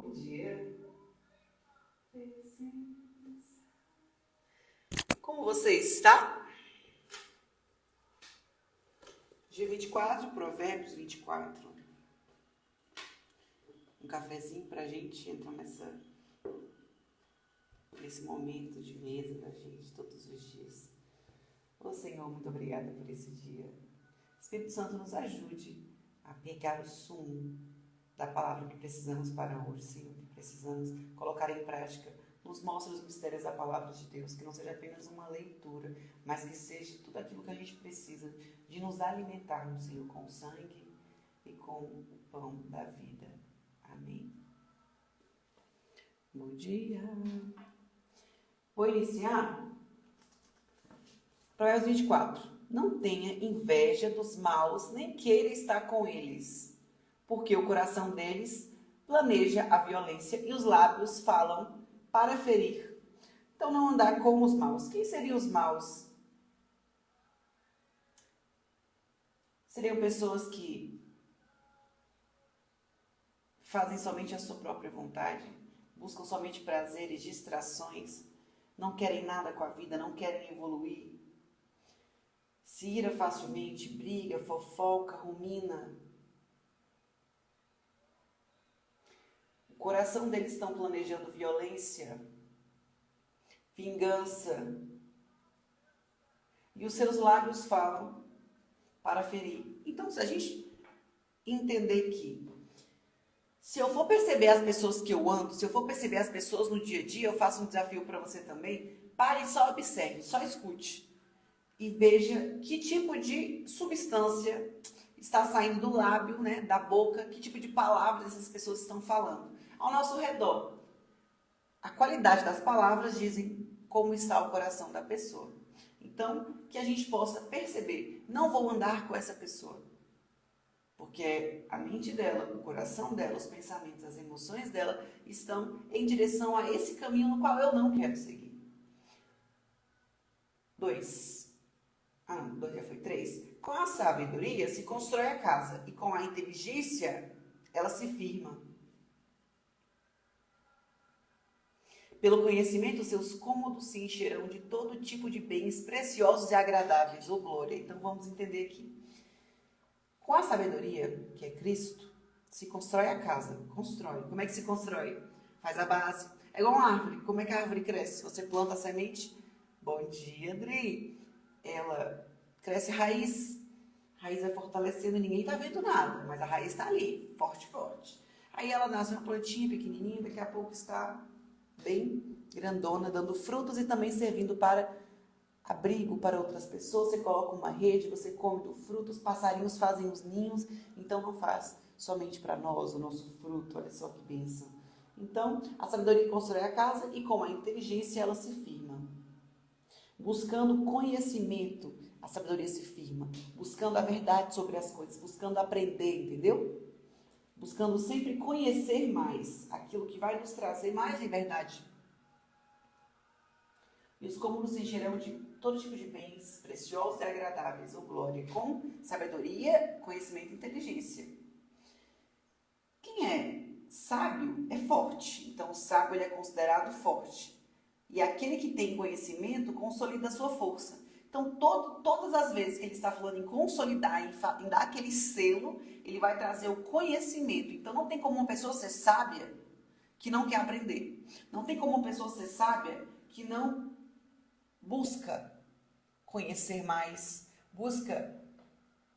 Bom dia. Como você está? Dia 24, Provérbios 24. Um cafezinho pra gente entrar nesse momento de mesa da gente todos os dias. Ô Senhor, muito obrigada por esse dia. Espírito Santo, nos ajude a pegar o sumo da palavra que precisamos para hoje, Senhor, que precisamos colocar em prática. Nos mostre os mistérios da palavra de Deus, que não seja apenas uma leitura, mas que seja tudo aquilo que a gente precisa de nos alimentarmos, Senhor, com o sangue e com o pão da vida. Amém. Bom dia. Vou iniciar Provérbios 24. Não tenha inveja dos maus, nem queira estar com eles, porque o coração deles planeja a violência e os lábios falam para ferir. Então, não andar com os maus. Quem seriam os maus? Seriam pessoas que fazem somente a sua própria vontade, buscam somente prazeres, distrações, não querem nada com a vida, não querem evoluir, se ira facilmente, briga, fofoca, rumina. O coração deles estão planejando violência, vingança, e os seus lábios falam para ferir. Então, se a gente entender que, se eu for perceber as pessoas que eu ando, se eu for perceber as pessoas no dia a dia, eu faço um desafio para você também. Pare e só observe, só escute. E veja que tipo de substância está saindo do lábio, né, da boca, que tipo de palavras essas pessoas estão falando. Ao nosso redor, a qualidade das palavras dizem como está o coração da pessoa. Então, que a gente possa perceber, não vou andar com essa pessoa. Porque a mente dela, o coração dela, os pensamentos, as emoções dela estão em direção a esse caminho no qual eu não quero seguir. 2 já foi 3. Com a sabedoria se constrói a casa e com a inteligência ela se firma. Pelo conhecimento, seus cômodos se encherão de todo tipo de bens preciosos e agradáveis. Ô glória! Então vamos entender aqui. Com a sabedoria, que é Cristo, se constrói a casa. Constrói. Como é que se constrói? Faz a base. É igual uma árvore. Como é que a árvore cresce? Você planta a semente. Bom dia, Adri. Ela cresce raiz. Raiz vai fortalecendo, ninguém está vendo nada, mas a raiz está ali, forte, forte. Aí ela nasce uma plantinha pequenininha, daqui a pouco está bem grandona, dando frutos e também servindo para abrigo para outras pessoas. Você coloca uma rede, você come do fruto, os passarinhos fazem os ninhos, então não faz somente para nós o nosso fruto, olha só que bênção. Então, a sabedoria constrói a casa e com a inteligência ela se firma. Buscando conhecimento, a sabedoria se firma. Buscando a verdade sobre as coisas, buscando aprender, entendeu? Buscando sempre conhecer mais aquilo que vai nos trazer mais liberdade. E os cômodos se encherão de todo tipo de bens preciosos e agradáveis, ou glória, com sabedoria, conhecimento e inteligência. Quem é sábio é forte, então o sábio ele é considerado forte. E aquele que tem conhecimento consolida a sua força. Então, todas as vezes que ele está falando em consolidar, em dar aquele selo, ele vai trazer o conhecimento. Então, não tem como uma pessoa ser sábia que não quer aprender. Não tem como uma pessoa ser sábia que não busca conhecer mais, busca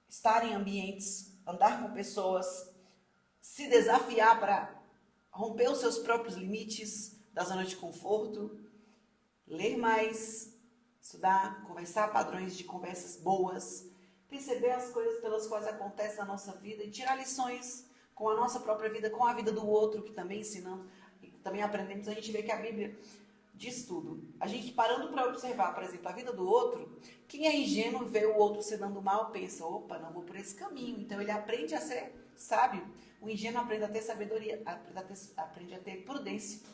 estar em ambientes, andar com pessoas, se desafiar para romper os seus próprios limites da zona de conforto, ler mais, estudar, conversar padrões de conversas boas, perceber as coisas pelas quais acontecem na nossa vida e tirar lições com a nossa própria vida, com a vida do outro, que também ensinamos, e também aprendemos. A gente vê que a Bíblia diz tudo. A gente parando para observar, por exemplo, a vida do outro, quem é ingênuo e vê o outro se dando mal, pensa, opa, não vou por esse caminho. Então ele aprende a ser sábio. O ingênuo aprende a ter sabedoria, aprende a ter prudência,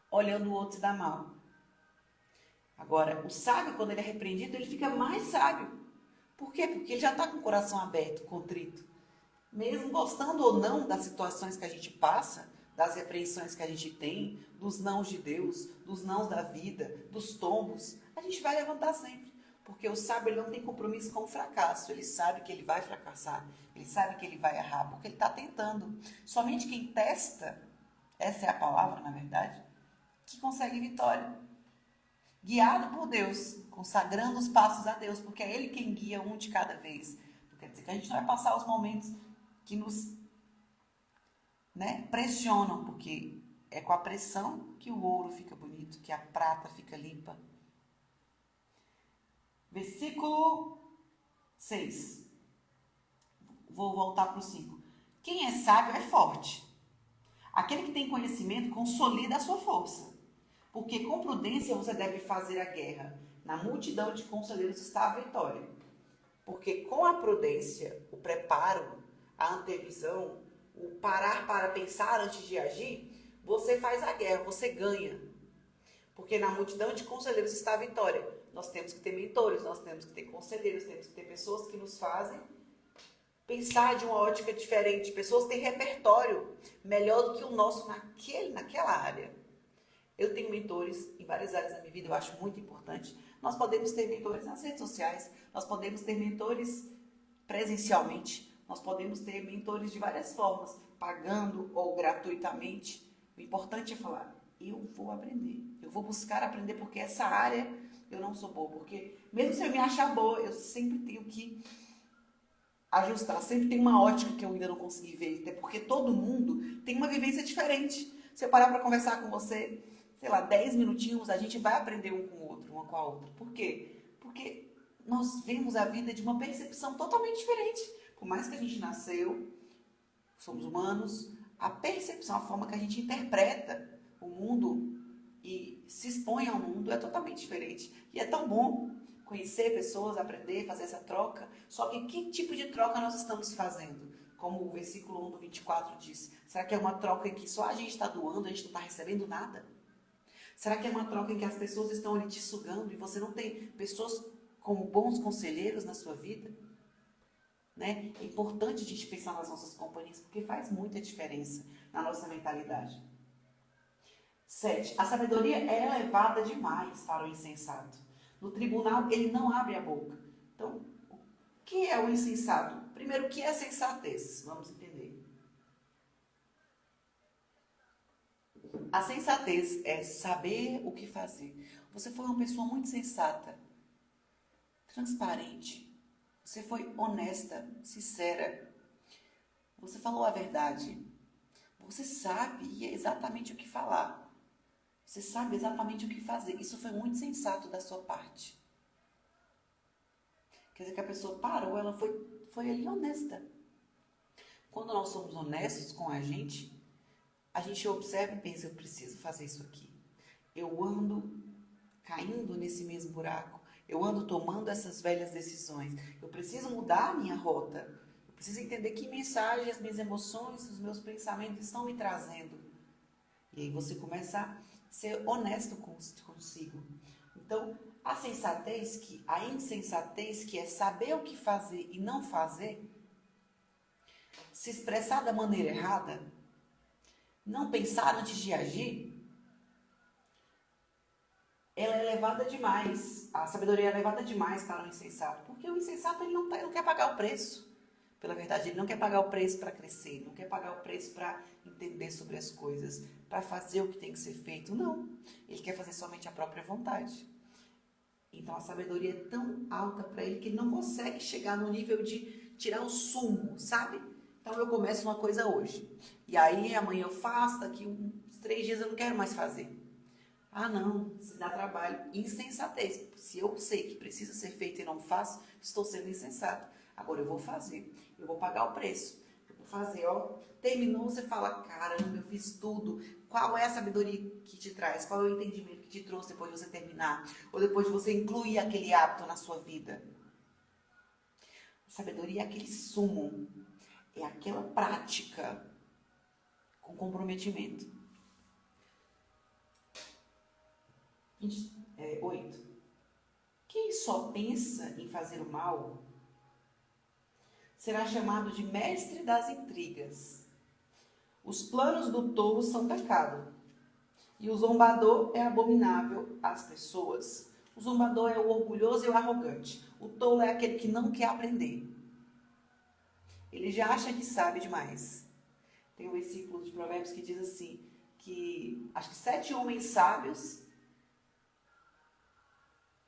olhando o outro se dar mal. Agora, o sábio, quando ele é repreendido, ele fica mais sábio. Por quê? Porque ele já está com o coração aberto, contrito. Mesmo gostando ou não das situações que a gente passa, das repreensões que a gente tem, dos nãos de Deus, dos nãos da vida, dos tombos, a gente vai levantar sempre. Porque o sábio ele não tem compromisso com o fracasso. Ele sabe que ele vai fracassar. Ele sabe que ele vai errar, porque ele está tentando. Somente quem testa, essa é a palavra, na verdade, que consegue vitória. Guiado por Deus, consagrando os passos a Deus, porque é Ele quem guia um de cada vez. Não quer dizer que a gente não vai passar os momentos que nos pressionam, porque é com a pressão que o ouro fica bonito, que a prata fica limpa. Versículo 6. Vou voltar para o 5. Quem é sábio é forte. Aquele que tem conhecimento consolida a sua força. Porque com prudência você deve fazer a guerra. Na multidão de conselheiros está a vitória. Porque com a prudência, o preparo, a antevisão, o parar para pensar antes de agir, você faz a guerra, você ganha. Porque na multidão de conselheiros está a vitória. Nós temos que ter mentores, nós temos que ter conselheiros, temos que ter pessoas que nos fazem pensar de uma ótica diferente. Pessoas que têm repertório melhor do que o nosso naquela área. Eu tenho mentores em várias áreas da minha vida, eu acho muito importante. Nós podemos ter mentores nas redes sociais, nós podemos ter mentores presencialmente, nós podemos ter mentores de várias formas, pagando ou gratuitamente. O importante é falar, eu vou aprender, eu vou buscar aprender, porque essa área eu não sou boa. Porque mesmo se eu me achar boa, eu sempre tenho que ajustar, sempre tem uma ótica que eu ainda não consegui ver, até porque todo mundo tem uma vivência diferente. Se eu parar para conversar com você, sei lá, 10 minutinhos, a gente vai aprender um com o outro, uma com a outra. Por quê? Porque nós vemos a vida de uma percepção totalmente diferente. Por mais que a gente nasceu, somos humanos, a percepção, a forma que a gente interpreta o mundo e se expõe ao mundo é totalmente diferente. E é tão bom conhecer pessoas, aprender, fazer essa troca. Só que tipo de troca nós estamos fazendo? Como o versículo 1 do 24 diz. Será que é uma troca em que só a gente está doando, a gente não está recebendo nada? Será que é uma troca em que as pessoas estão ali te sugando e você não tem pessoas como bons conselheiros na sua vida? Né? É importante a gente pensar nas nossas companhias, porque faz muita diferença na nossa mentalidade. 7. A sabedoria é elevada demais para o insensato. No tribunal, ele não abre a boca. Então, o que é o insensato? Primeiro, o que é sensatez? Vamos entender. A sensatez é saber o que fazer. Você foi uma pessoa muito sensata, transparente. Você foi honesta, sincera. Você falou a verdade. Você sabia exatamente o que falar. Você sabe exatamente o que fazer. Isso foi muito sensato da sua parte. Quer dizer que a pessoa parou, ela foi ali honesta. Quando nós somos honestos com a gente observa e pensa, eu preciso fazer isso aqui. Eu ando caindo nesse mesmo buraco. Eu ando tomando essas velhas decisões. Eu preciso mudar a minha rota. Eu preciso entender que mensagens, minhas emoções, os meus pensamentos estão me trazendo. E aí você começa a ser honesto consigo. Então, a insensatez, que é saber o que fazer e não fazer, se expressar da maneira errada, não pensar antes de agir, ela é elevada demais. A sabedoria é elevada demais para o insensato. Porque o insensato ele não quer pagar o preço. Pela verdade, ele não quer pagar o preço para crescer. Ele não quer pagar o preço para entender sobre as coisas. Para fazer o que tem que ser feito. Não. Ele quer fazer somente a própria vontade. Então, a sabedoria é tão alta para ele que ele não consegue chegar no nível de tirar o sumo, sabe? Então, eu começo uma coisa hoje. E aí, amanhã eu faço, daqui uns 3 dias eu não quero mais fazer. Ah, não, se dá trabalho. Insensatez. Se eu sei que precisa ser feito e não faço, estou sendo insensato. Agora eu vou fazer. Eu vou pagar o preço. Eu vou fazer, ó. Terminou, você fala, caramba, eu fiz tudo. Qual é a sabedoria que te traz? Qual é o entendimento que te trouxe depois de você terminar? Ou depois de você incluir aquele hábito na sua vida? A sabedoria é aquele sumo. É aquela prática com comprometimento. 8. Quem só pensa em fazer o mal será chamado de mestre das intrigas. Os planos do tolo são pecado, e o zombador é abominável às pessoas. O zombador é o orgulhoso e o arrogante. O tolo é aquele que não quer aprender. Ele já acha que sabe demais. Tem um versículo de Provérbios que diz assim, que acho que 7 homens sábios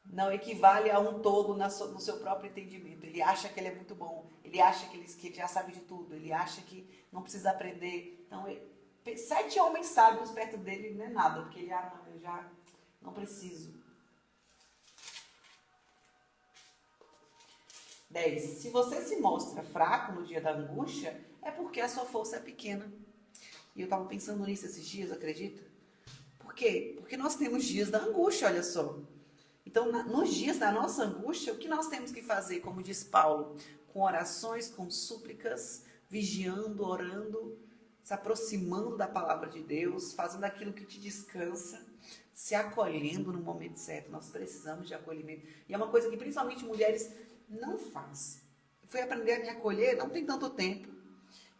não equivale a um tolo no seu próprio entendimento. Ele acha que ele é muito bom, ele acha que ele já sabe de tudo, ele acha que não precisa aprender. Então, 7 homens sábios perto dele não é nada, porque ele, não, eu já não preciso. 10. Se você se mostra fraco no dia da angústia, é porque a sua força é pequena. E eu estava pensando nisso esses dias, acredita? Por quê? Porque nós temos dias da angústia, olha só. Então, nos dias da nossa angústia, o que nós temos que fazer, como diz Paulo? Com orações, com súplicas, vigiando, orando, se aproximando da palavra de Deus, fazendo aquilo que te descansa, se acolhendo no momento certo. Nós precisamos de acolhimento. E é uma coisa que principalmente mulheres não faz. Eu fui aprender a me acolher não tem tanto tempo.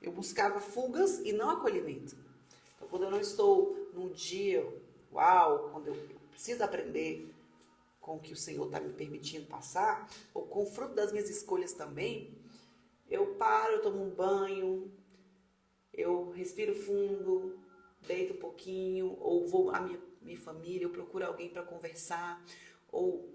Eu buscava fugas e não acolhimento. Então, quando eu não estou num dia, quando eu preciso aprender com o que o Senhor está me permitindo passar, ou com o fruto das minhas escolhas também, eu paro, eu tomo um banho, eu respiro fundo, deito um pouquinho, ou vou à minha família, eu procuro alguém para conversar, ou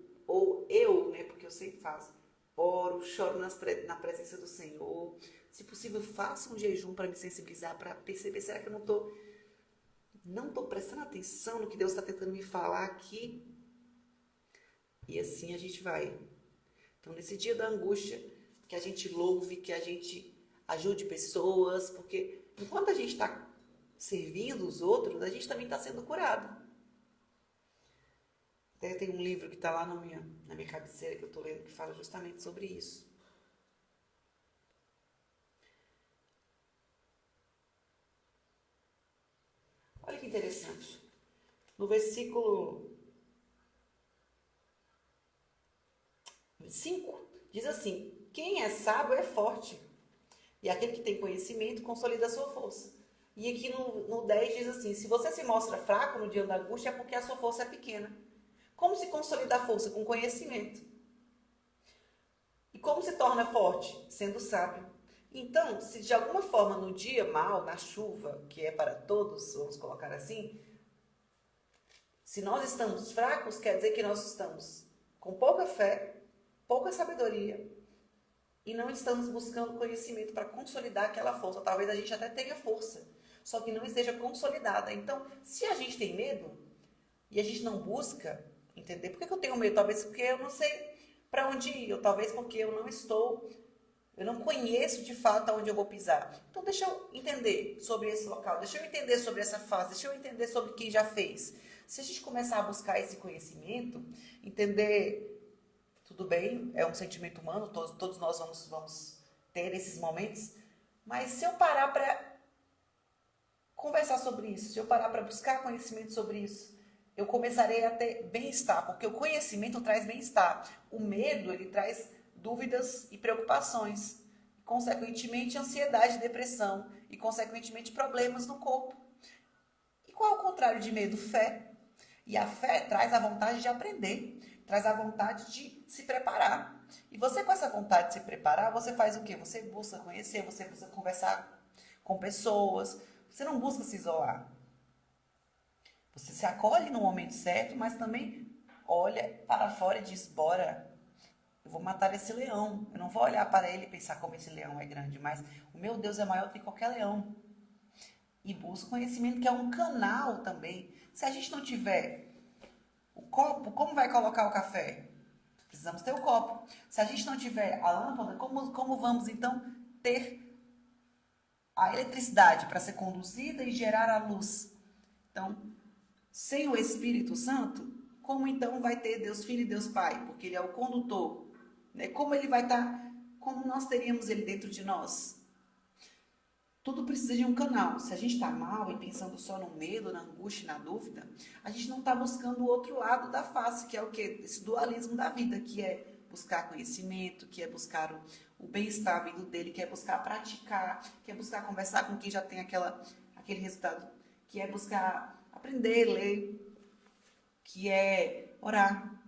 eu, né, porque eu sempre faço, oro, choro na presença do Senhor. Se possível, faço um jejum para me sensibilizar, para perceber, será que eu não estou prestando atenção no que Deus está tentando me falar aqui? E assim a gente vai. Então, nesse dia da angústia, que a gente louve, que a gente ajude pessoas, porque enquanto a gente está servindo os outros, a gente também está sendo curado. Até tem um livro que está lá na minha cabeceira que eu estou lendo, que fala justamente sobre isso. Olha que interessante. No versículo 5, diz assim: quem é sábio é forte, e aquele que tem conhecimento consolida a sua força. E aqui no 10 diz assim: se você se mostra fraco no dia da angústia, é porque a sua força é pequena. Como se consolida a força? Com conhecimento. E como se torna forte? Sendo sábio. Então, se de alguma forma no dia mal, na chuva, que é para todos, vamos colocar assim, se nós estamos fracos, quer dizer que nós estamos com pouca fé, pouca sabedoria, e não estamos buscando conhecimento para consolidar aquela força. Talvez a gente até tenha força, só que não esteja consolidada. Então, se a gente tem medo e a gente não busca entender, por que eu tenho medo? Talvez porque eu não sei para onde ir, ou talvez porque eu não conheço de fato aonde eu vou pisar. Então, deixa eu entender sobre esse local, deixa eu entender sobre essa fase, deixa eu entender sobre quem já fez. Se a gente começar a buscar esse conhecimento, entender, tudo bem, é um sentimento humano, todos nós vamos ter esses momentos, mas se eu parar para conversar sobre isso, se eu parar para buscar conhecimento sobre isso, eu começarei a ter bem-estar, porque o conhecimento traz bem-estar. O medo, ele traz dúvidas e preocupações, consequentemente ansiedade, depressão e consequentemente problemas no corpo. E qual é o contrário de medo? Fé. E a fé traz a vontade de aprender, traz a vontade de se preparar. E você, com essa vontade de se preparar, você faz o quê? Você busca conhecer, você busca conversar com pessoas, você não busca se isolar. Você se acolhe no momento certo, mas também olha para fora e diz: bora, eu vou matar esse leão. Eu não vou olhar para ele e pensar como esse leão é grande, mas o meu Deus é maior do que qualquer leão. E busca conhecimento, que é um canal também. Se a gente não tiver o copo, como vai colocar o café? Precisamos ter o copo. Se a gente não tiver a lâmpada, como vamos então ter a eletricidade para ser conduzida e gerar a luz? Então, sem o Espírito Santo, como então vai ter Deus Filho e Deus Pai? Porque Ele é o condutor. Né? Como Ele vai estar, como nós teríamos Ele dentro de nós? Tudo precisa de um canal. Se a gente está mal e pensando só no medo, na angústia, na dúvida, a gente não está buscando o outro lado da face, que é o quê? Esse dualismo da vida, que é buscar conhecimento, que é buscar o bem-estar vindo dele, que é buscar praticar, que é buscar conversar com quem já tem aquele resultado que é buscar aprender, ler, que é orar,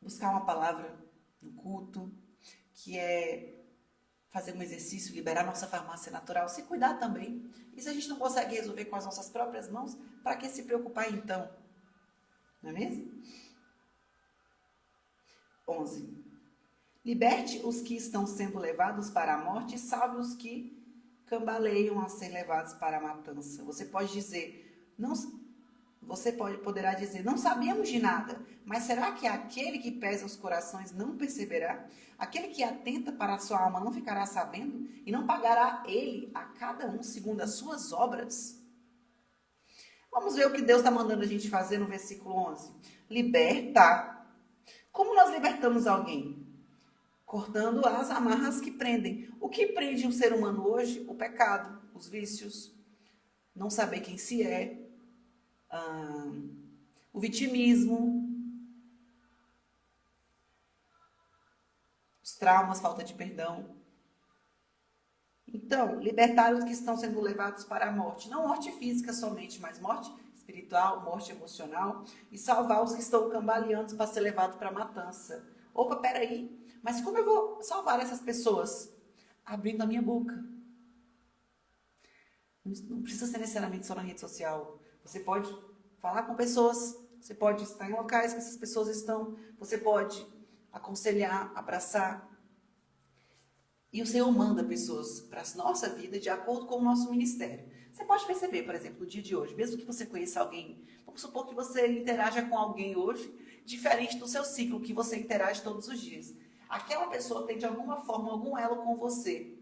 buscar uma palavra no culto, que é fazer um exercício, liberar nossa farmácia natural, se cuidar também. E se a gente não consegue resolver com as nossas próprias mãos, para que se preocupar então? Não é mesmo? 11. Liberte os que estão sendo levados para a morte e salve os que cambaleiam a ser levados para a matança. Você pode dizer, poderá dizer, não sabíamos de nada, mas será que aquele que pesa os corações não perceberá? Aquele que atenta para a sua alma não ficará sabendo? E não pagará ele a cada um segundo as suas obras? Vamos ver o que Deus está mandando a gente fazer no versículo 11. Libertar. Como nós libertamos alguém? Cortando as amarras que prendem. O que prende um ser humano hoje? O pecado, os vícios, não saber quem se é, o vitimismo, os traumas, falta de perdão. Então, libertar os que estão sendo levados para a morte. Não morte física somente, mas morte espiritual, morte emocional. E salvar os que estão cambaleando para ser levados para a matança. Opa, peraí. Mas como eu vou salvar essas pessoas? Abrindo a minha boca. Não precisa ser necessariamente só na rede social. Você pode falar com pessoas. Você pode estar em locais que essas pessoas estão. Você pode aconselhar, abraçar. E o Senhor manda pessoas para a nossa vida de acordo com o nosso ministério. Você pode perceber, por exemplo, no dia de hoje, mesmo que você conheça alguém, vamos supor que você interaja com alguém hoje, diferente do seu ciclo, que você interage todos os dias. Aquela pessoa tem de alguma forma, algum elo com você.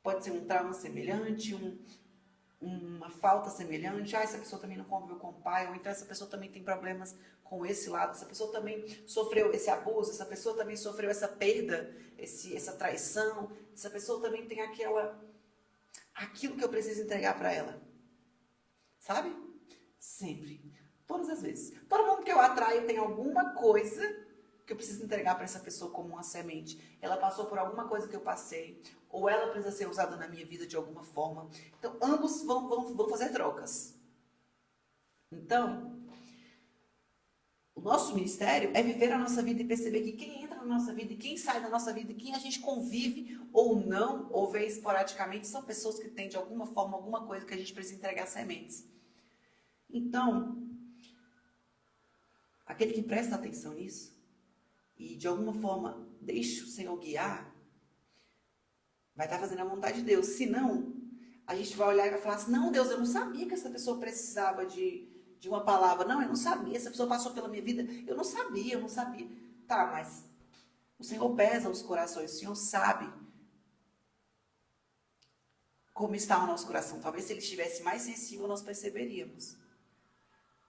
Pode ser um trauma semelhante, uma falta semelhante. Essa pessoa também não conviveu com o pai, ou então essa pessoa também tem problemas com esse lado, essa pessoa também sofreu esse abuso, essa pessoa também sofreu essa perda, essa traição, essa pessoa também tem aquilo que eu preciso entregar para ela. Sabe? Sempre. Todas as vezes. Todo mundo que eu atraio tem alguma coisa que eu preciso entregar para essa pessoa como uma semente. Ela passou por alguma coisa que eu passei, ou ela precisa ser usada na minha vida de alguma forma. Então, ambos vão fazer trocas. Então, o nosso ministério é viver a nossa vida e perceber que quem entra na nossa vida e quem sai da nossa vida e quem a gente convive ou não, ou vê esporadicamente, são pessoas que têm de alguma forma, alguma coisa que a gente precisa entregar sementes. Então, aquele que presta atenção nisso e de alguma forma deixa o Senhor guiar, vai estar fazendo a vontade de Deus. Se não, a gente vai olhar e vai falar assim, não, Deus, eu não sabia que essa pessoa precisava de uma palavra. Não, eu não sabia. Essa pessoa passou pela minha vida. Eu não sabia. Tá, mas o Senhor pesa os corações. O Senhor sabe como está o nosso coração. Talvez se ele estivesse mais sensível, nós perceberíamos.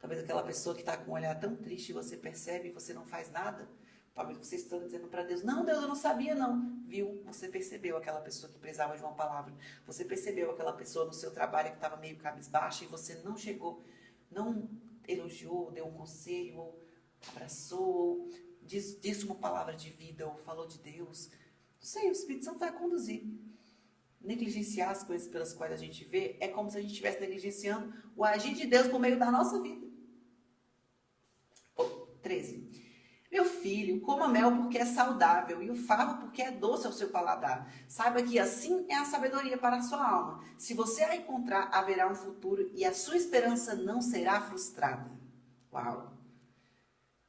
Talvez aquela pessoa que está com um olhar tão triste, você percebe e você não faz nada. Talvez você esteja dizendo para Deus, não, Deus, eu não sabia, não. Viu? Você percebeu aquela pessoa que precisava de uma palavra. Você percebeu aquela pessoa no seu trabalho que estava meio cabisbaixa e você não chegou, não elogiou, deu um conselho, ou abraçou, ou disse uma palavra de vida, ou falou de Deus. Não sei, o Espírito Santo vai conduzir. Negligenciar as coisas pelas quais a gente vê é como se a gente estivesse negligenciando o agir de Deus por meio da nossa vida. 13. Meu filho, coma mel porque é saudável e o favo porque é doce ao seu paladar. Saiba que assim é a sabedoria para a sua alma. Se você a encontrar, haverá um futuro e a sua esperança não será frustrada. Uau!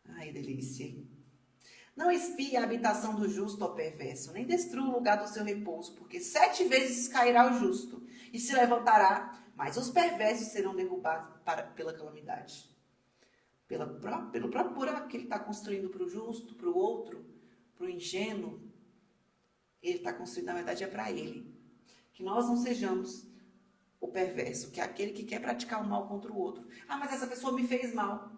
Ai, delícia, hein? Não espie a habitação do justo ou perverso, nem destrua o lugar do seu repouso, porque 7 vezes cairá o justo e se levantará, mas os perversos serão derrubados pela calamidade. Pelo próprio buraco que ele está construindo para o justo, para o outro, para o ingênuo, ele está construindo, na verdade, é para ele. Que nós não sejamos o perverso, que é aquele que quer praticar o mal contra o outro. Ah, mas essa pessoa me fez mal.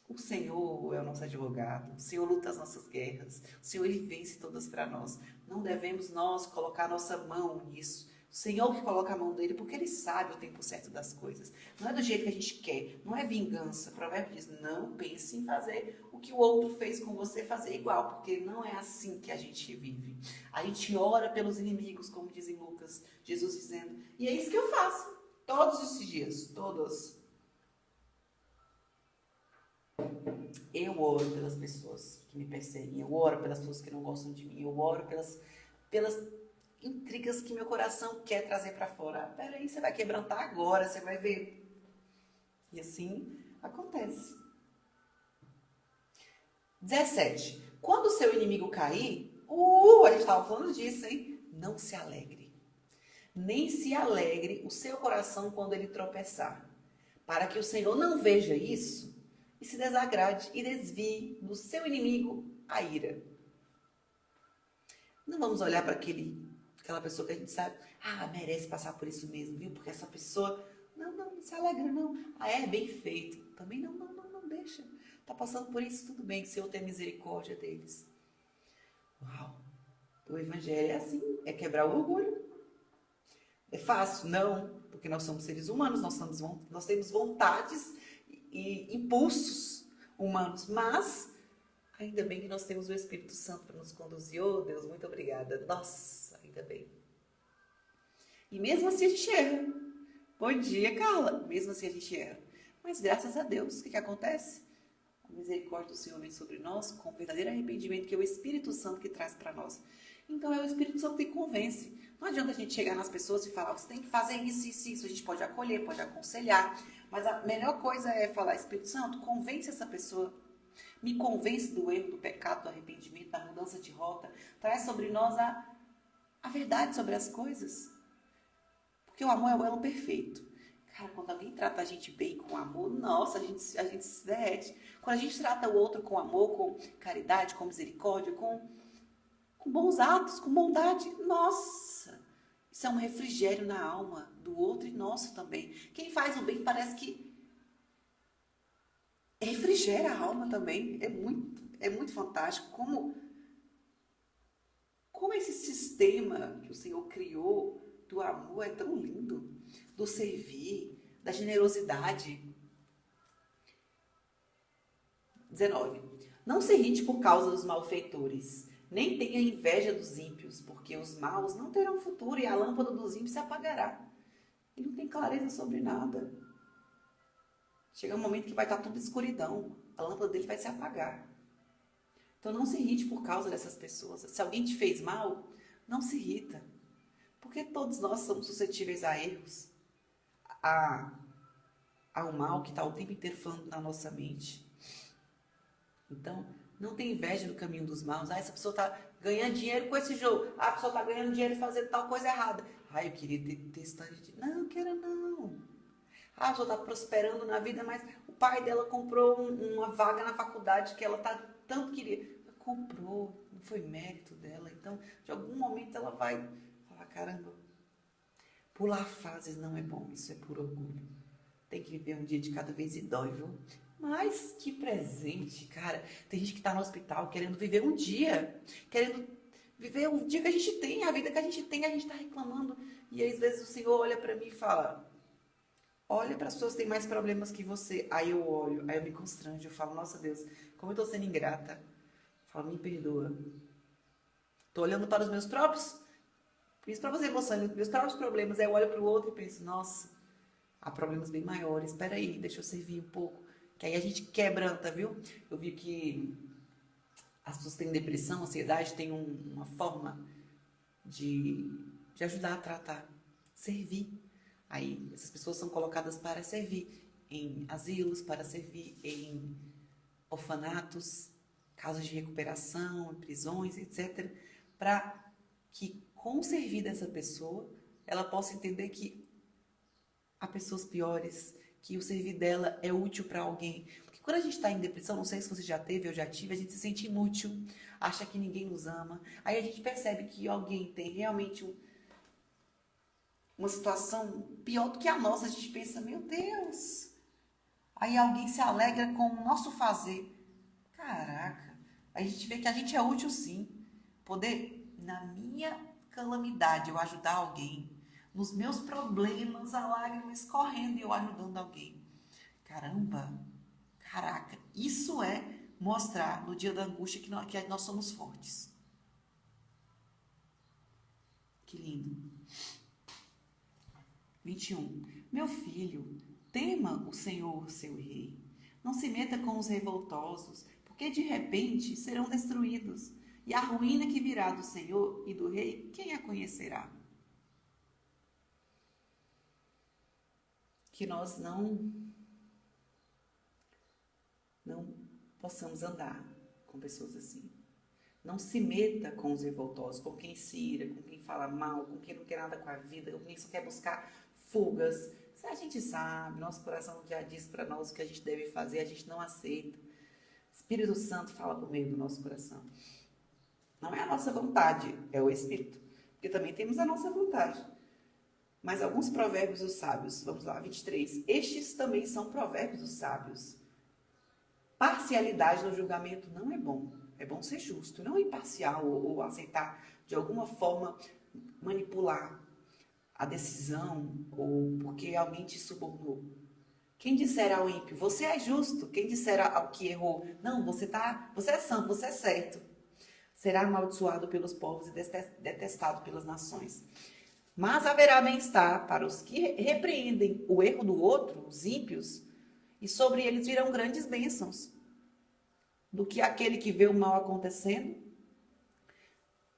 O Senhor é o nosso advogado, o Senhor luta as nossas guerras, o Senhor ele vence todas para nós. Não devemos nós colocar nossa mão nisso. O Senhor que coloca a mão dele, porque ele sabe o tempo certo das coisas. Não é do jeito que a gente quer, não é vingança. O provérbio diz, não pense em fazer o que o outro fez com você, fazer igual, porque não é assim que a gente vive. A gente ora pelos inimigos, como diz em Lucas, Jesus dizendo, e é isso que eu faço, todos esses dias, todos. Eu oro pelas pessoas que me perseguem, eu oro pelas pessoas que não gostam de mim, eu oro pelas intrigas que meu coração quer trazer para fora. Peraí, você vai quebrantar agora, você vai ver. E assim acontece. 17. Quando o seu inimigo cair, a gente estava falando disso, hein? Não se alegre. Nem se alegre o seu coração quando ele tropeçar. Para que o Senhor não veja isso e se desagrade e desvie do seu inimigo a ira. Não vamos olhar para aquela pessoa que a gente sabe, merece passar por isso mesmo, viu? Porque essa pessoa, não se alegra, não. É bem feito. Também não deixa. Tá passando por isso, tudo bem, que o Senhor tem misericórdia deles. Uau! O Evangelho é assim, é quebrar o orgulho. É fácil? Não, porque nós somos seres humanos, nós temos vontades e impulsos humanos, mas ainda bem que nós temos o Espírito Santo para nos conduzir. Oh, Deus, muito obrigada. Nossa, ainda bem. E mesmo assim a gente erra. Bom dia, Carla. Mesmo assim a gente erra. Mas graças a Deus, o que acontece? A misericórdia do Senhor vem sobre nós com o verdadeiro arrependimento, que é o Espírito Santo que traz para nós. Então é o Espírito Santo que convence. Não adianta a gente chegar nas pessoas e falar, você tem que fazer isso, isso, isso. A gente pode acolher, pode aconselhar. Mas a melhor coisa é falar, Espírito Santo, convence essa pessoa. Me convence do erro, do pecado, do arrependimento, da mudança de rota. Traz sobre nós a verdade sobre as coisas. Porque o amor é o elo perfeito. Cara, quando alguém trata a gente bem, com amor, nossa, a gente se derrete. Quando a gente trata o outro com amor, com caridade, com misericórdia, com bons atos, com bondade, nossa, isso é um refrigério na alma do outro e nosso também. Quem faz o bem parece que refrigera a alma também. É muito fantástico como esse sistema que o Senhor criou do amor é tão lindo, do servir, da generosidade. 19. Não se irrite por causa dos malfeitores, nem tenha inveja dos ímpios, porque os maus não terão futuro e a lâmpada dos ímpios se apagará. Ele não tem clareza sobre nada. Chega um momento que vai estar tudo escuridão, a lâmpada dele vai se apagar. Então não se irrite por causa dessas pessoas. Se alguém te fez mal, não se irrita. Porque todos nós somos suscetíveis a erros, ao mal que está o tempo inteiro falando na nossa mente. Então, não tem inveja do caminho dos maus. Essa pessoa está ganhando dinheiro com esse jogo. A pessoa está ganhando dinheiro fazendo tal coisa errada. Eu queria ter esse tanto de dinheiro. Não, quero não. A pessoa está prosperando na vida, mas o pai dela comprou uma vaga na faculdade que ela tanto queria. Comprou, não foi mérito dela. Então, de algum momento ela vai falar, caramba, pular fases não é bom, isso é por orgulho. Tem que viver um dia de cada vez e dói, viu? Mas que presente, cara. Tem gente que está no hospital querendo viver um dia, querendo viver o dia que a gente tem, a vida que a gente tem, a gente está reclamando. E às vezes o Senhor olha para mim e fala, olha para as pessoas que têm mais problemas que você. Aí eu olho, aí eu me constranjo, eu falo, nossa Deus, como eu estou sendo ingrata. Eu falo, me perdoa. Estou olhando para os meus próprios, isso para você, emocionando, meus próprios problemas. Aí eu olho para o outro e penso, nossa, há problemas bem maiores, espera aí, deixa eu servir um pouco. Que aí a gente quebranta, viu? Eu vi que as pessoas que têm depressão, ansiedade, têm uma forma de ajudar a tratar. Servir. Aí essas pessoas são colocadas para servir em asilos, para servir em orfanatos, casas de recuperação, prisões, etc. Para que, com o servir dessa pessoa, ela possa entender que há pessoas piores, que o servir dela é útil para alguém. Porque quando a gente está em depressão, não sei se você já teve ou já tive, a gente se sente inútil, acha que ninguém nos ama. Aí a gente percebe que alguém tem realmente uma situação pior do que a nossa. A gente pensa, meu Deus. Aí alguém se alegra com o nosso fazer. Caraca. Aí a gente vê que a gente é útil sim. Poder, na minha calamidade, eu ajudar alguém. Nos meus problemas, a lágrima escorrendo e eu ajudando alguém. Caramba, caraca, isso é mostrar no dia da angústia que nós somos fortes. Que lindo. 21. Meu filho, tema o Senhor, seu rei. Não se meta com os revoltosos, porque de repente serão destruídos. E a ruína que virá do Senhor e do rei, quem a conhecerá? Que nós não possamos andar com pessoas assim. Não se meta com os revoltosos, com quem se ira, com quem fala mal, com quem não quer nada com a vida, com quem só quer buscar fugas. Se a gente sabe, nosso coração já diz para nós o que a gente deve fazer, a gente não aceita. O Espírito Santo fala por meio do nosso coração. Não é a nossa vontade, é o Espírito. Porque também temos a nossa vontade. Mas alguns provérbios dos sábios, vamos lá, 23. Estes também são provérbios dos sábios. Parcialidade no julgamento não é bom. É bom ser justo, não imparcial ou aceitar de alguma forma manipular a decisão ou porque alguém te subornou. Quem disser ao ímpio, você é justo. Quem disser ao que errou, não, você é santo, você é certo. Será amaldiçoado pelos povos e detestado pelas nações. Mas haverá bem-estar para os que repreendem o erro do outro, os ímpios, e sobre eles virão grandes bênçãos. Do que aquele que vê o mal acontecendo,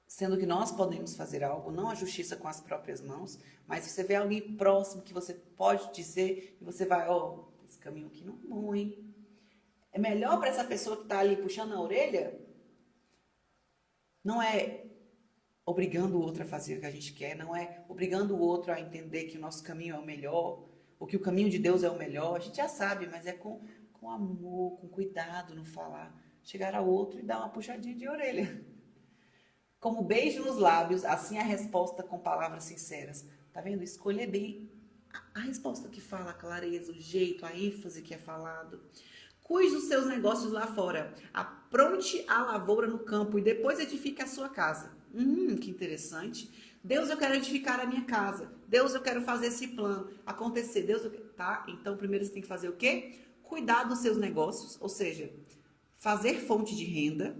sendo que nós podemos fazer algo, não a justiça com as próprias mãos, mas você vê alguém próximo que você pode dizer, e você vai, esse caminho aqui não é bom, hein? É melhor para essa pessoa que está ali puxando a orelha, não é obrigando o outro a fazer o que a gente quer, não é obrigando o outro a entender que o nosso caminho é o melhor, ou que o caminho de Deus é o melhor, a gente já sabe, mas é com amor, com cuidado no falar. Chegar ao outro e dar uma puxadinha de orelha. Como beijo nos lábios, assim a resposta com palavras sinceras. Tá vendo? Escolher bem a resposta que fala, a clareza, o jeito, a ênfase que é falado. Cuide dos seus negócios lá fora. Apronte a lavoura no campo e depois edifique a sua casa. Que interessante. Deus, eu quero edificar a minha casa. Deus, eu quero fazer esse plano acontecer. Deus, tá? Então, primeiro você tem que fazer o quê? Cuidar dos seus negócios, ou seja, fazer fonte de renda,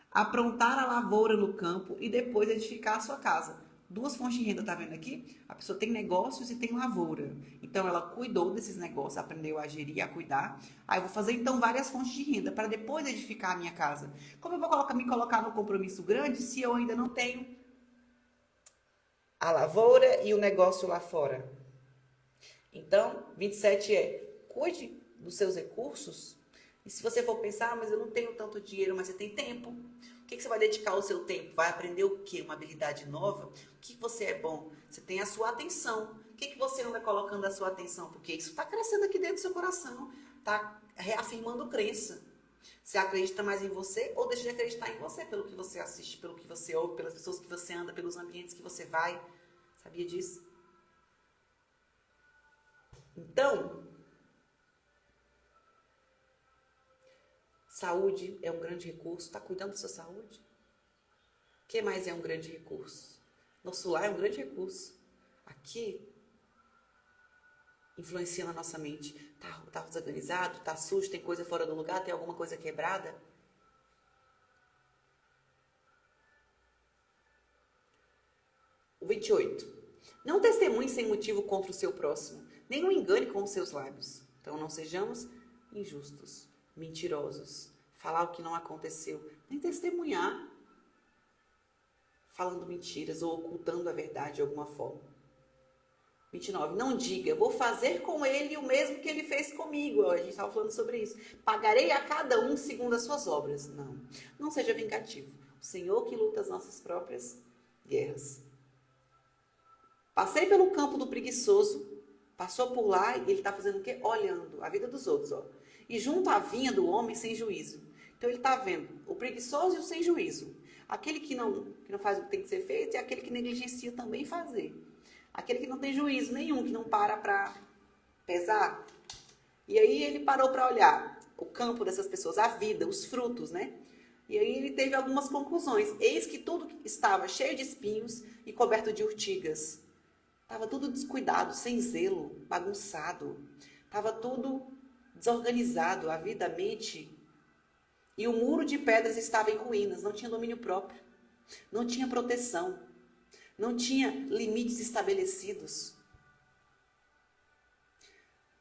aprontar a lavoura no campo e depois edificar a sua casa. 2 fontes de renda, tá vendo aqui? A pessoa tem negócios e tem lavoura. Então, ela cuidou desses negócios, aprendeu a gerir, a cuidar. Aí, eu vou fazer, então, várias fontes de renda para depois edificar a minha casa. Como eu vou me colocar no compromisso grande se eu ainda não tenho a lavoura e o negócio lá fora? Então, 27 cuide dos seus recursos. E se você for pensar, mas eu não tenho tanto dinheiro, mas você tem tempo. O que você vai dedicar o seu tempo? Vai aprender o quê? Uma habilidade nova? O que você é bom? Você tem a sua atenção. O que você anda colocando a sua atenção? Porque isso está crescendo aqui dentro do seu coração. Está reafirmando crença. Você acredita mais em você ou deixa de acreditar em você pelo que você assiste, pelo que você ouve, pelas pessoas que você anda, pelos ambientes que você vai? Sabia disso? Então, saúde é um grande recurso. Está cuidando da sua saúde? O que mais é um grande recurso? Nosso lar é um grande recurso. Aqui, influencia na nossa mente. Tá desorganizado? Tá sujo? Tem coisa fora do lugar? Tem alguma coisa quebrada? O 28. Não testemunhe sem motivo contra o seu próximo, nem o engane com os seus lábios. Então, não sejamos injustos, mentirosos, falar o que não aconteceu, nem testemunhar falando mentiras ou ocultando a verdade de alguma forma. 29. Não diga, vou fazer com ele o mesmo que ele fez comigo. A gente estava falando sobre isso. Pagarei a cada um segundo as suas obras. Não seja vingativo. O Senhor que luta as nossas próprias guerras. Passei pelo campo do preguiçoso, passou por lá e ele está fazendo o quê? Olhando a vida dos outros. E junto à vinha do homem sem juízo. Então ele está vendo o preguiçoso e o sem juízo. Aquele que não faz o que tem que ser feito e aquele que negligencia também fazer. Aquele que não tem juízo nenhum, que não para pesar. E aí ele parou para olhar o campo dessas pessoas, a vida, os frutos, né? E aí ele teve algumas conclusões. Eis que tudo estava cheio de espinhos e coberto de urtigas. Estava tudo descuidado, sem zelo, bagunçado. Estava tudo desorganizado, a vida, a mente E o muro de pedras estava em ruínas, não tinha domínio próprio, não tinha proteção, não tinha limites estabelecidos.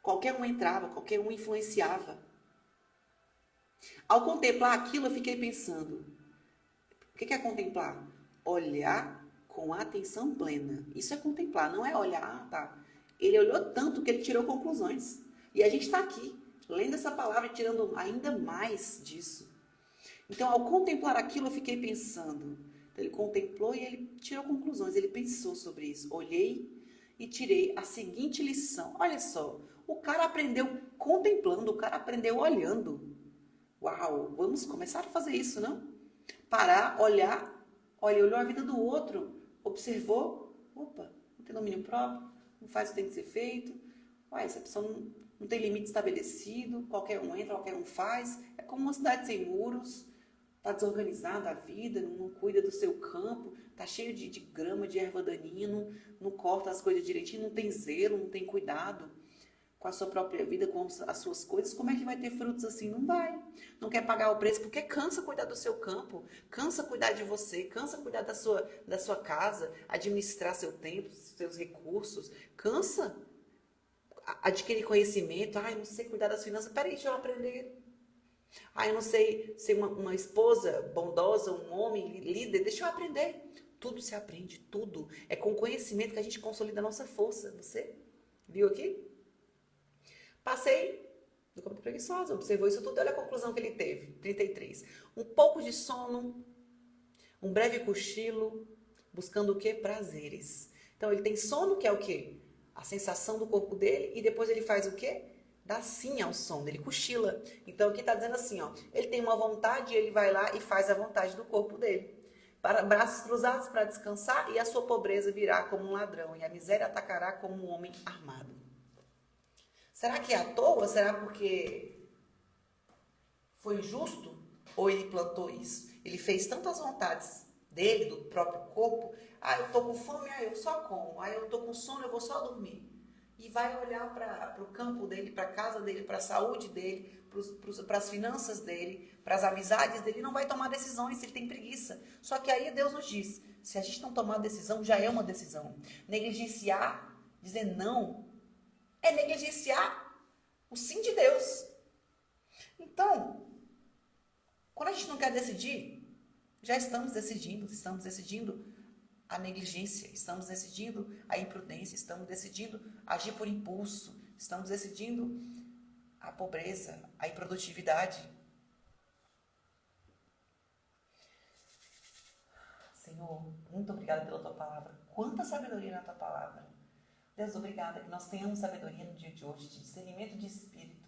Qualquer um entrava, qualquer um influenciava. Ao contemplar aquilo, eu fiquei pensando, o que é contemplar? Olhar com atenção plena. Isso é contemplar, não é olhar, tá? Ele olhou tanto que ele tirou conclusões. E a gente está aqui, lendo essa palavra e tirando ainda mais disso. Então, ao contemplar aquilo, eu fiquei pensando. Então, ele contemplou e ele tirou conclusões, ele pensou sobre isso. Olhei e tirei a seguinte lição. Olha só, o cara aprendeu contemplando, o cara aprendeu olhando. Uau, vamos começar a fazer isso, não? Parar, olhar, olha, olhou a vida do outro, observou, opa, não tem domínio próprio, não faz o que tem que ser feito, uai, essa pessoa não tem limite estabelecido, qualquer um entra, qualquer um faz, é como uma cidade sem muros, está desorganizada a vida, não cuida do seu campo, está cheio de grama, de erva daninha, não corta as coisas direitinho, não tem zelo, não tem cuidado com a sua própria vida, com as suas coisas, como é que vai ter frutos assim? Não vai. Não quer pagar o preço porque cansa cuidar do seu campo, cansa cuidar de você, cansa cuidar da sua casa, administrar seu tempo, seus recursos, cansa adquirir conhecimento. Eu não sei cuidar das finanças, peraí, deixa eu aprender. Eu não sei ser uma esposa bondosa, um homem líder, deixa eu aprender. Tudo se aprende, tudo. É com conhecimento que a gente consolida a nossa força. Você viu aqui? Passei, ficou muito preguiçosa, observou isso tudo, olha a conclusão que ele teve. 33. Um pouco de sono, um breve cochilo, buscando o quê? Prazeres. Então ele tem sono, que é o quê? A sensação do corpo dele, e depois ele faz o quê? Dá sim ao sono, ele cochila. Então aqui está dizendo assim, ó, ele tem uma vontade, ele vai lá e faz a vontade do corpo dele. Braços cruzados para descansar, e a sua pobreza virá como um ladrão, e a miséria atacará como um homem armado. Será que é à toa? Será porque foi injusto? Ou ele plantou isso? Ele fez tantas vontades dele, do próprio corpo. Eu tô com fome, eu só como. Eu tô com sono, eu vou só dormir. E vai olhar para o campo dele, para a casa dele, para a saúde dele, para as finanças dele, para as amizades dele. Não vai tomar decisões, ele tem preguiça. Só que aí Deus nos diz, se a gente não tomar decisão, já é uma decisão. Negligenciar, dizer não, é negligenciar o sim de Deus. Então, quando a gente não quer decidir, já estamos decidindo a negligência, estamos decidindo a imprudência, estamos decidindo agir por impulso, estamos decidindo a pobreza, a improdutividade. Senhor, muito obrigada pela tua palavra. Quanta sabedoria na tua palavra. Deus, obrigada que nós tenhamos sabedoria no dia de hoje, de discernimento de espírito,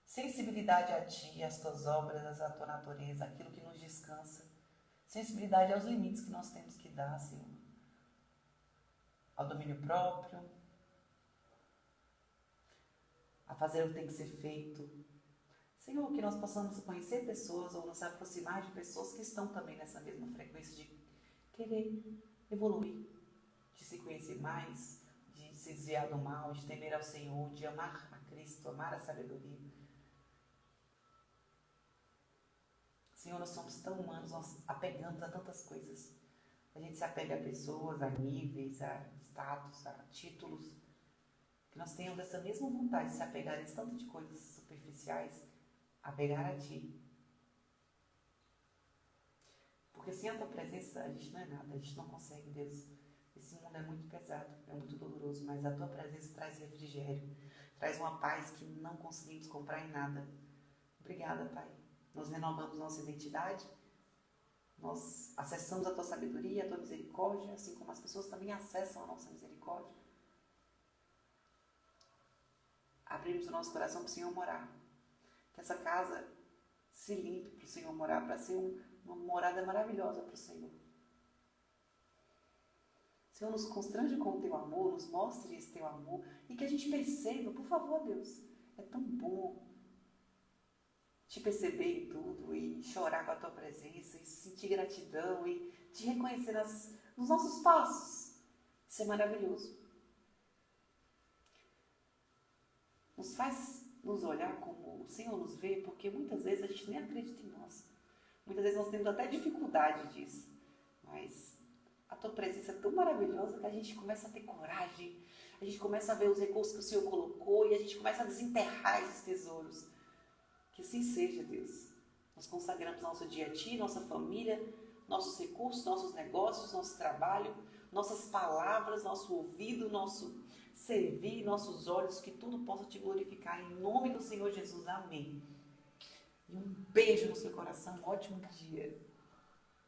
sensibilidade a Ti, às Tuas obras, à Tua natureza, aquilo que nos descansa, sensibilidade aos limites que nós temos que dar, Senhor, ao domínio próprio, a fazer o que tem que ser feito. Senhor, que nós possamos conhecer pessoas ou nos aproximar de pessoas que estão também nessa mesma frequência de querer evoluir, de se conhecer mais, de se desviar do mal, de temer ao Senhor, de amar a Cristo, amar a sabedoria. Senhor, nós somos tão humanos, nós apegamos a tantas coisas. A gente se apega a pessoas, a níveis, a status, a títulos. Que nós tenhamos essa mesma vontade de se apegar a tanto de coisas superficiais, apegar a Ti. Porque sem a Tua presença a gente não é nada, a gente não consegue, Deus. Esse mundo é muito pesado, é muito doloroso, mas a Tua presença traz refrigério, traz uma paz que não conseguimos comprar em nada. Obrigada, Pai. Nós renovamos nossa identidade, nós acessamos a Tua sabedoria, a Tua misericórdia, assim como as pessoas também acessam a nossa misericórdia. Abrimos o nosso coração para o Senhor morar. Que essa casa se limpe para o Senhor morar, para ser uma morada maravilhosa para o Senhor. Senhor, nos constrange com o Teu amor, nos mostre esse Teu amor e que a gente perceba, por favor, Deus, é tão bom Te perceber em tudo e chorar com a Tua presença e sentir gratidão e Te reconhecer nos nossos passos. Isso é maravilhoso. Nos faz nos olhar como o Senhor nos vê, porque muitas vezes a gente nem acredita em nós. Muitas vezes nós temos até dificuldade disso. Mas a tua presença é tão maravilhosa que a gente começa a ter coragem, a gente começa a ver os recursos que o Senhor colocou e a gente começa a desenterrar esses tesouros. Que assim seja, Deus. Nós consagramos nosso dia a Ti, nossa família, nossos recursos, nossos negócios, nosso trabalho, nossas palavras, nosso ouvido, nosso servir, nossos olhos, que tudo possa Te glorificar. Em nome do Senhor Jesus. Amém. E um beijo no seu coração. Um ótimo dia.